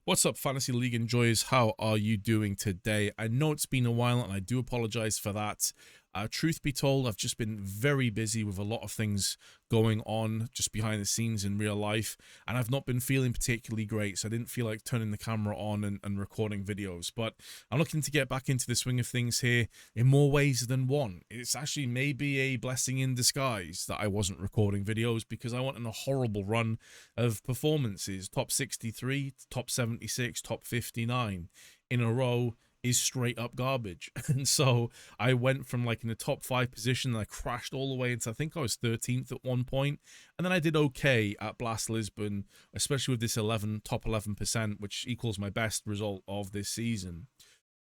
What's up, Fantasy League enjoyers? How are you doing today? I know it's been a while and I do apologize for that. Truth be told, I've just been very busy with a lot of things going on just behind the scenes in real life, and I've not been feeling particularly great, so I didn't feel like turning the camera on and recording videos. But I'm looking to get back into the swing of things here in more ways than one. It's actually maybe a blessing in disguise that I wasn't recording videos, because I went on a horrible run of performances. Top 63, top 76, top 59 in a row is straight up garbage. And so I went from like in the top 5 position, and I crashed all the way into, I think I was 13th at one point, and then I did okay at Blast Lisbon, especially with this top 11%, which equals my best result of this season.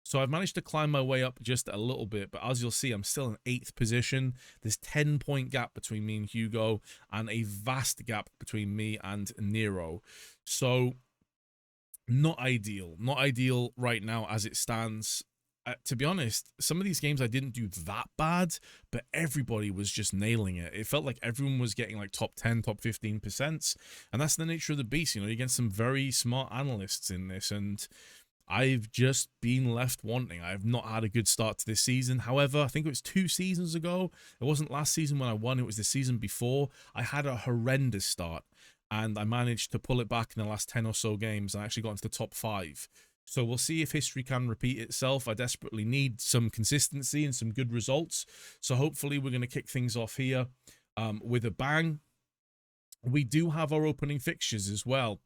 So I've managed to climb my way up just a little bit, but as you'll see, I'm still in 8th position. There's 10-point gap between me and Hugo, and a vast gap between me and Nero. So not ideal right now as it stands. To be honest, some of these games I didn't do that bad, but everybody was just nailing it. It felt like everyone was getting like top 10, top 15%, and that's the nature of the beast. You know, you get some very smart analysts in this, and I've just been left wanting. I've not had a good start to this season. However, I think it was 2 seasons ago. It wasn't last season when I won. It was the season before. I had a horrendous start, and I managed to pull it back in the last 10 or so games. I actually got into the top 5. So we'll see if history can repeat itself. I desperately need some consistency and some good results. So hopefully we're going to kick things off here with a bang. We do have our opening fixtures as well.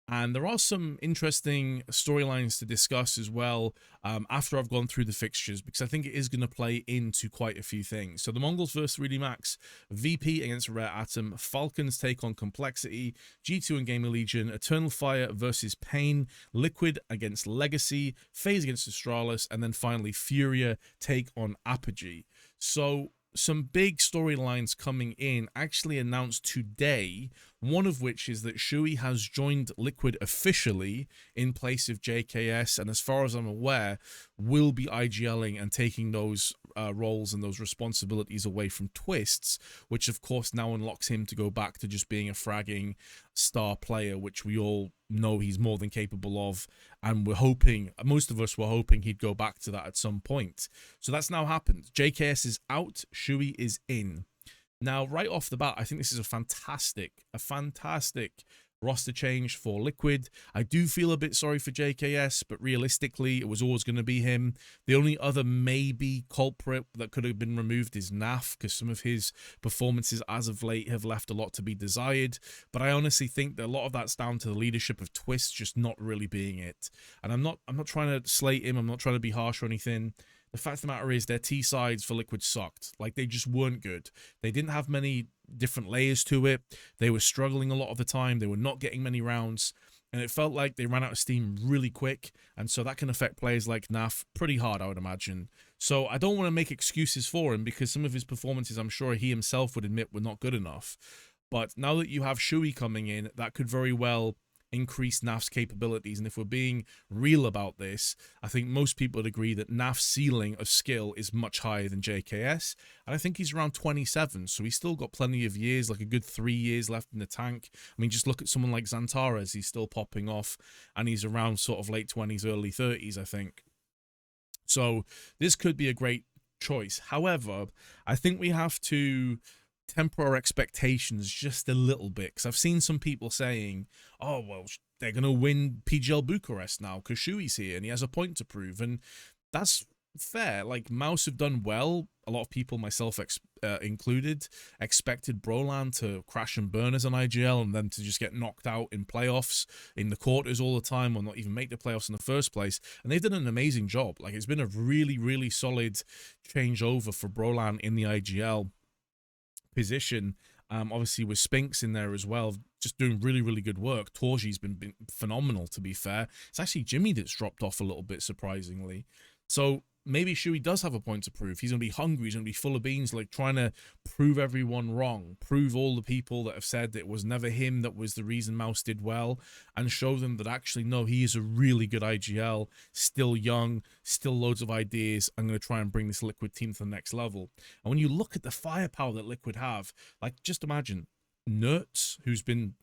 And there are some interesting storylines to discuss as well after I've gone through the fixtures, because I think it is going to play into quite a few things. So the Mongols versus 3D Max, VP against Rare Atom, Falcons take on Complexity, G2 and Gamer Legion, Eternal Fire versus Pain, Liquid against Legacy, FaZe against Astralis, and then finally Furia take on Apogee. So some big storylines coming in, actually announced today, one of which is that Siuhy has joined Liquid officially in place of JKS, and as far as I'm aware, will be IGLing and taking those roles and those responsibilities away from Twists, which of course now unlocks him to go back to just being a fragging star player, which we all know he's more than capable of, and we're hoping, most of us were hoping, he'd go back to that at some point. So that's now happened. JKS is out, Siuhy is in. Now, right off the bat, I think this is a fantastic roster change for Liquid. I do feel a bit sorry for JKS, but realistically, it was always going to be him. The only other maybe culprit that could have been removed is NAF, because some of his performances as of late have left a lot to be desired. But I honestly think that a lot of that's down to the leadership of Twist just not really being it. And I'm not trying to slate him. I'm not trying to be harsh or anything. The fact of the matter is their T-sides for Liquid sucked. Like, they just weren't good. They didn't have many different layers to it. They were struggling a lot of the time. They were not getting many rounds. And it felt like they ran out of steam really quick. And so that can affect players like NAF pretty hard, I would imagine. So I don't want to make excuses for him, because some of his performances, I'm sure he himself would admit, were not good enough. But now that you have Siuhy coming in, that could very well increase NAF's capabilities. And if we're being real about this, I think most people would agree that NAF's ceiling of skill is much higher than JKS, and I think he's around 27, so he's still got plenty of years, like a good 3 years left in the tank. I mean, just look at someone like Xantares. He's still popping off, and he's around sort of late 20s, early 30s, I think. So this could be a great choice. However, I think we have to temper our expectations just a little bit, because I've seen some people saying, oh, well, they're going to win PGL Bucharest now because Siuhy's here and he has a point to prove. And that's fair. Like, Mouse have done well. A lot of people, myself included, expected Brolan to crash and burn as an IGL and then to just get knocked out in playoffs, in the quarters all the time, or not even make the playoffs in the first place. And they've done an amazing job. Like, it's been a really, really solid changeover for Brolan in the IGL position. Obviously with Spinks in there as well, just doing really, really good work. Torji's been phenomenal, to be fair. It's actually Jimmy that's dropped off a little bit, surprisingly. So maybe Siuhy does have a point to prove. He's going to be hungry. He's going to be full of beans, like trying to prove everyone wrong, prove all the people that have said that it was never him that was the reason Mouse did well, and show them that actually, no, he is a really good IGL, still young, still loads of ideas. I'm going to try and bring this Liquid team to the next level. And when you look at the firepower that Liquid have, like, just imagine Nertz, who's been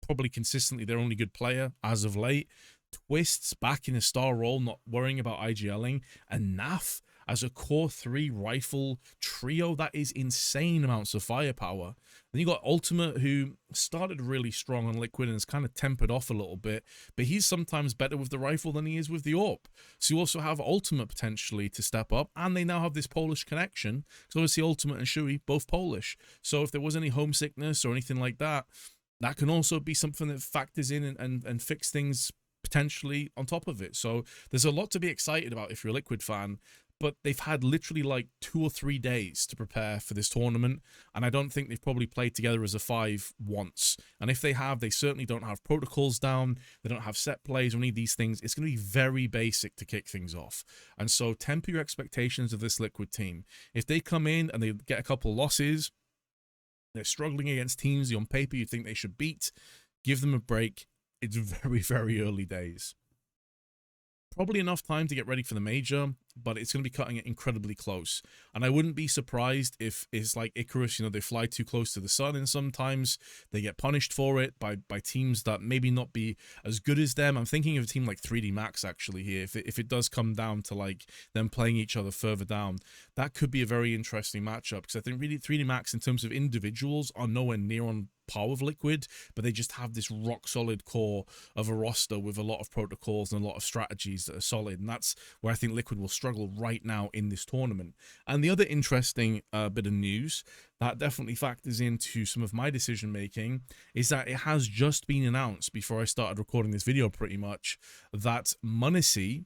probably consistently their only good player as of late. Twists back in a star role, not worrying about IGLing, and Naf as a core 3 rifle trio. That is insane amounts of firepower. Then you got Ultimate, who started really strong on Liquid and has kind of tempered off a little bit, but he's sometimes better with the rifle than he is with the AWP. So you also have Ultimate potentially to step up, and they now have this Polish connection, because obviously Ultimate and Siuhy both Polish. So if there was any homesickness or anything like that, that can also be something that factors in and fix things potentially on top of it. So there's a lot to be excited about if you're a Liquid fan, but they've had literally like 2 or 3 days to prepare for this tournament, and I don't think they've probably played together as a 5 once. And if they have, they certainly don't have protocols down, they don't have set plays or any of these things. It's going to be very basic to kick things off. And so temper your expectations of this Liquid team. If they come in and they get a couple losses, they're struggling against teams on paper you think they should beat, give them a break. It's very, very early days. Probably enough time to get ready for the major, but it's going to be cutting it incredibly close. And I wouldn't be surprised if it's like Icarus, they fly too close to the sun, and sometimes they get punished for it by teams that maybe not be as good as them. I'm thinking of a team like 3D Max actually here. If it does come down to like them playing each other further down, that could be a very interesting matchup, because I think really 3D Max in terms of individuals are nowhere near on par with Liquid, but they just have this rock solid core of a roster with a lot of protocols and a lot of strategies that are solid, and that's where I think Liquid will struggle right now in this tournament. And the other interesting bit of news that definitely factors into some of my decision making is that it has just been announced before I started recording this video pretty much that m0NESY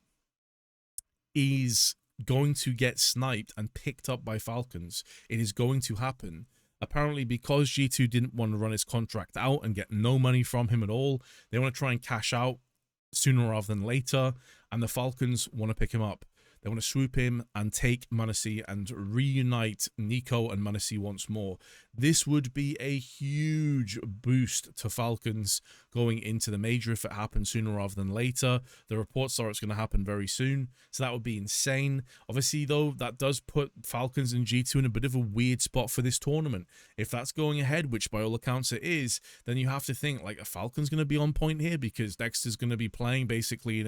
is going to get sniped and picked up by Falcons. It is going to happen. Apparently, because G2 didn't want to run his contract out and get no money from him at all, they want to try and cash out sooner rather than later, and the Falcons want to pick him up. They want to swoop him and take m0NESY and reunite NiKo and m0NESY once more. This would be a huge boost to Falcons going into the major if it happens sooner rather than later. The reports are it's going to happen very soon, so that would be insane. Obviously, though, that does put Falcons and G2 in a bit of a weird spot for this tournament. If that's going ahead, which by all accounts it is, then you have to think, like, a Falcon's going to be on point here, because Dexter's going to be playing basically,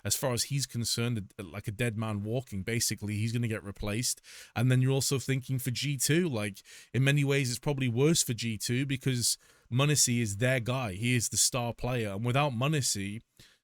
as far as he's concerned, like a dead man walking. Basically, he's going to get replaced. And then you're also thinking for G2, like, in many ways it's probably worse for G2, because m0NESY is their guy. He is the star player, and without m0NESY,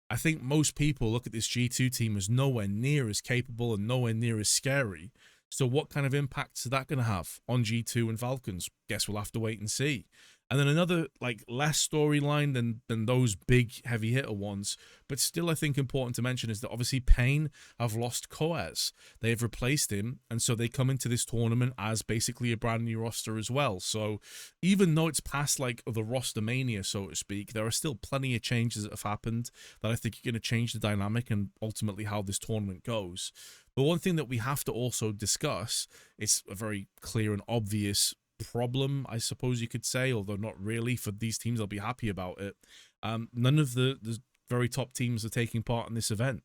I think most people look at this G2 team as nowhere near as capable and nowhere near as scary. So what kind of impact is that going to have on G2 and Falcons? Guess we'll have to wait and see. And then another, like, less storyline than those big heavy hitter ones, but still I think important to mention, is that obviously Pain have lost Coaz. They have replaced him, and so they come into this tournament as basically a brand new roster as well. So even though it's past like the roster mania, so to speak, there are still plenty of changes that have happened that I think are going to change the dynamic and ultimately how this tournament goes. But one thing that we have to also discuss, it's a very clear and obvious problem, I suppose you could say, although not really for these teams. I'll be happy about it. None of the very top teams are taking part in this event.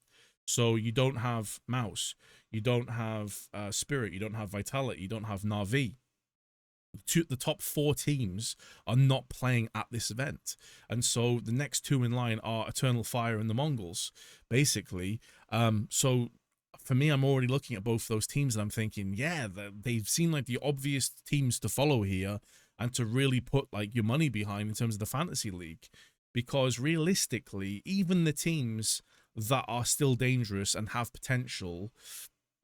So you don't have Mouse, you don't have Spirit, you don't have Vitality, you don't have Na'Vi. The top 4 teams are not playing at this event, and so the next 2 in line are Eternal Fire and the Mongols, basically. So for me, I'm already looking at both those teams and I'm thinking, yeah, they've seen like the obvious teams to follow here and to really put like your money behind in terms of the fantasy league. Because realistically, even the teams that are still dangerous and have potential,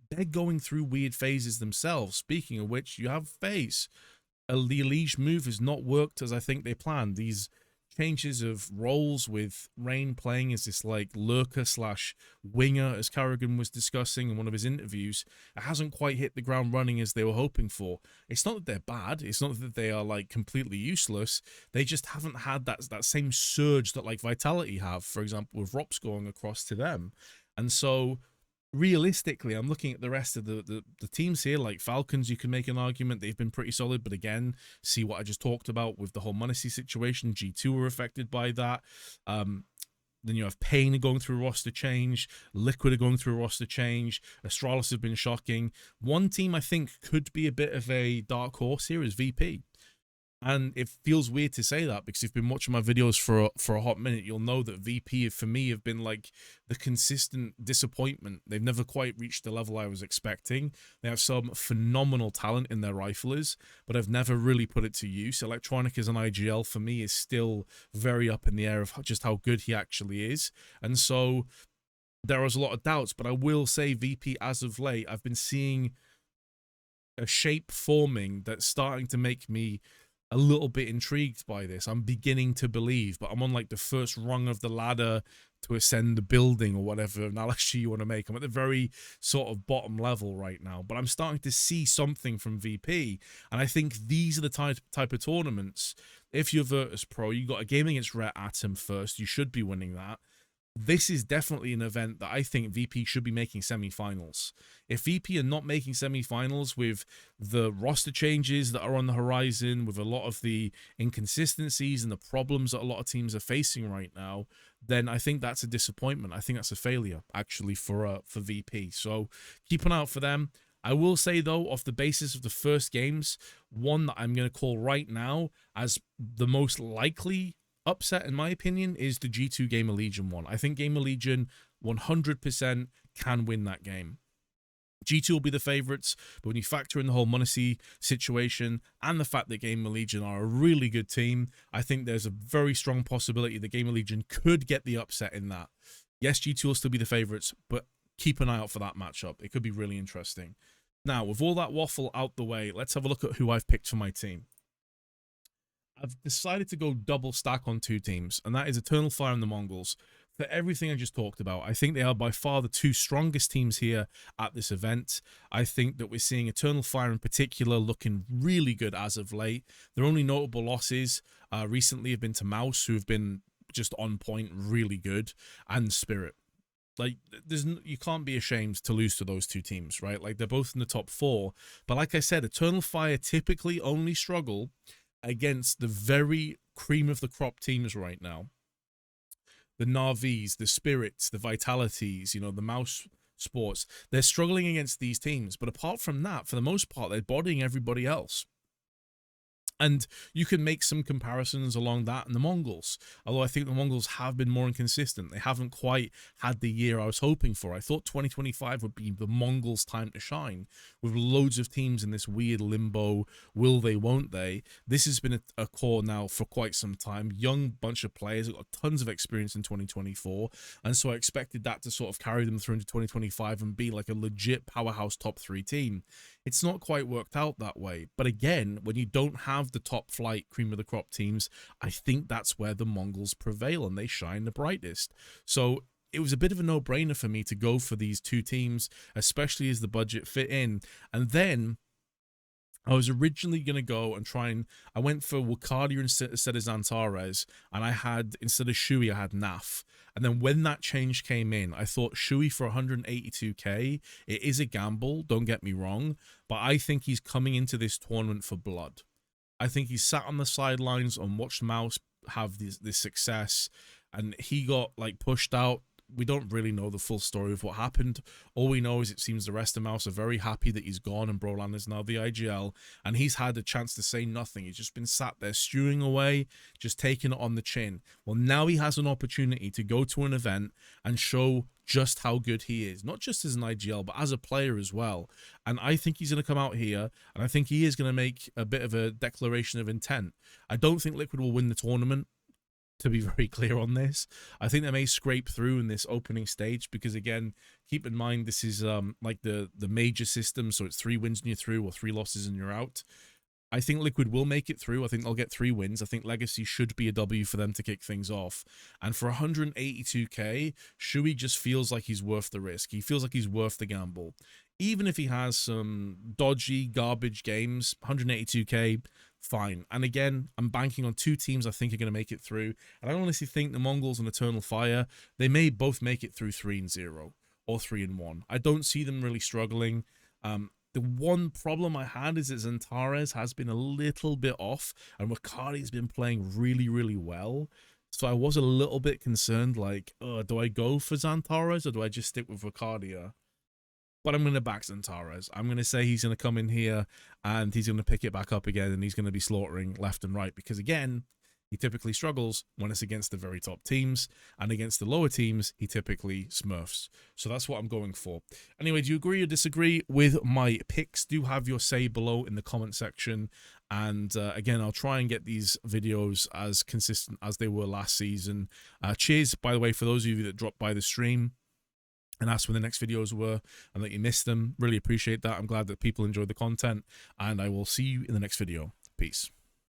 they're going through weird phases themselves. Speaking of which, you have FaZe. The Elige move has not worked as I think they planned. These changes of roles with Rain playing as this like lurker slash winger, as Carrigan was discussing in one of his interviews, it hasn't quite hit the ground running as they were hoping for. It's not that they're bad, it's not that they are like completely useless, they just haven't had that same surge that like Vitality have, for example, with Rops going across to them. And so realistically, I'm looking at the rest of the teams here, like Falcons. You can make an argument they've been pretty solid, but again, see what I just talked about with the whole m0NESY situation. G2 were affected by that. Then you have Pain going through a roster change, Liquid are going through a roster change, Astralis have been shocking. One team I think could be a bit of a dark horse here is VP. And it feels weird to say that because if you've been watching my videos for a hot minute, you'll know that VP for me have been like the consistent disappointment. They've never quite reached the level I was expecting. They have some phenomenal talent in their riflers, but I've never really put it to use. Electronic as an IGL for me is still very up in the air of just how good he actually is. And so there was a lot of doubts, but I will say VP as of late, I've been seeing a shape forming that's starting to make me a little bit intrigued by this. I'm beginning to believe, but I'm on like the first rung of the ladder to ascend the building or whatever analogy you want to make. I'm at the very sort of bottom level right now, but I'm starting to see something from VP. And I think these are the type of tournaments. If you're Virtus Pro, you got a game against Red Atom first. You should be winning that. This is definitely an event that I think VP should be making semi-finals. If VP are not making semi-finals with the roster changes that are on the horizon, with a lot of the inconsistencies and the problems that a lot of teams are facing right now, then I think that's a disappointment. I think that's a failure, actually, for VP. So keep an eye out for them. I will say, though, off the basis of the first games, one that I'm going to call right now as the most likely upset, in my opinion, is the G2 Gamer Legion one. I think Gamer Legion 100% can win that game. G2 will be the favorites, but when you factor in the whole Munacy situation and the fact that Gamer Legion are a really good team, I think there's a very strong possibility that Gamer Legion could get the upset in that. Yes, G2 will still be the favorites, but keep an eye out for that matchup. It could be really interesting. Now, with all that waffle out the way, let's have a look at who I've picked for my team. I've decided to go double stack on two teams, and that is Eternal Fire and the Mongols. For everything I just talked about, I think they are by far the two strongest teams here at this event. I think that we're seeing Eternal Fire in particular looking really good as of late. Their only notable losses recently have been to Mouse, who have been just on point, really good, and Spirit. Like, you can't be ashamed to lose to those two teams, right? Like, they're both in the top 4. But like I said, Eternal Fire typically only struggle against the very cream of the crop teams right now. The Na'Vis, the Spirits, the Vitalities, you know, the Mouse Sports. They're struggling against these teams. But apart from that, for the most part, they're bodying everybody else. And you can make some comparisons along that and the Mongols. Although I think the Mongols have been more inconsistent. They haven't quite had the year I was hoping for. I thought 2025 would be the Mongols' time to shine, with loads of teams in this weird limbo, will they, won't they. This has been a core now for quite some time. Young bunch of players, got tons of experience in 2024. And so I expected that to sort of carry them through into 2025 and be like a legit powerhouse top 3 team. It's not quite worked out that way. But again, when you don't have the top flight cream of the crop teams, I think that's where the Mongols prevail and they shine the brightest. So it was a bit of a no-brainer for me to go for these two teams, especially as the budget fit in. And then I was originally going to go and I went for Wukadia instead of Xantares, and I had, instead of Siuhy, I had Naf. And then when that change came in, I thought Siuhy for 182k, it is a gamble, don't get me wrong, but I think he's coming into this tournament for blood. I think he sat on the sidelines and watched Mouse have this success, and he got like pushed out. We don't really know the full story of what happened. All we know is it seems the rest of Mouse are very happy that he's gone and Brolan is now the IGL, and he's had a chance to say nothing. He's just been sat there stewing away, just taking it on the chin. Well, now he has an opportunity to go to an event and show just how good he is, not just as an IGL, but as a player as well. And I think he's going to come out here, and I think he is going to make a bit of a declaration of intent. I don't think Liquid will win the tournament, to be very clear on this. I think they may scrape through in this opening stage because, again, keep in mind this is like the major system, so it's 3 wins and you're through or 3 losses and you're out. I think Liquid will make it through. I think they'll get 3 wins. I think Legacy should be a W for them to kick things off. And for 182k, Siuhy just feels like he's worth the risk. He feels like he's worth the gamble. Even if he has some dodgy, garbage games, 182k, fine. And again, I'm banking on 2 teams I think are going to make it through. And I honestly think the Mongols and Eternal Fire, they may both make it through 3-0 or 3-1. I don't see them really struggling. The one problem I had is that Xantares has been a little bit off, and Wucadia's been playing really, really well. So I was a little bit concerned, like, do I go for Xantares or do I just stick with Wucadia? but I'm going to back Zantares. I'm going to say he's going to come in here and he's going to pick it back up again, and he's going to be slaughtering left and right because, again, he typically struggles when it's against the very top teams, and against the lower teams, he typically smurfs. So that's what I'm going for. Anyway, do you agree or disagree with my picks? Do have your say below in the comment section. And again, I'll try and get these videos as consistent as they were last season. Cheers, by the way, for those of you that dropped by the stream and asked when the next videos were and that you missed them. Really appreciate that. I'm glad that people enjoyed the content, and I will see you in the next video. Peace.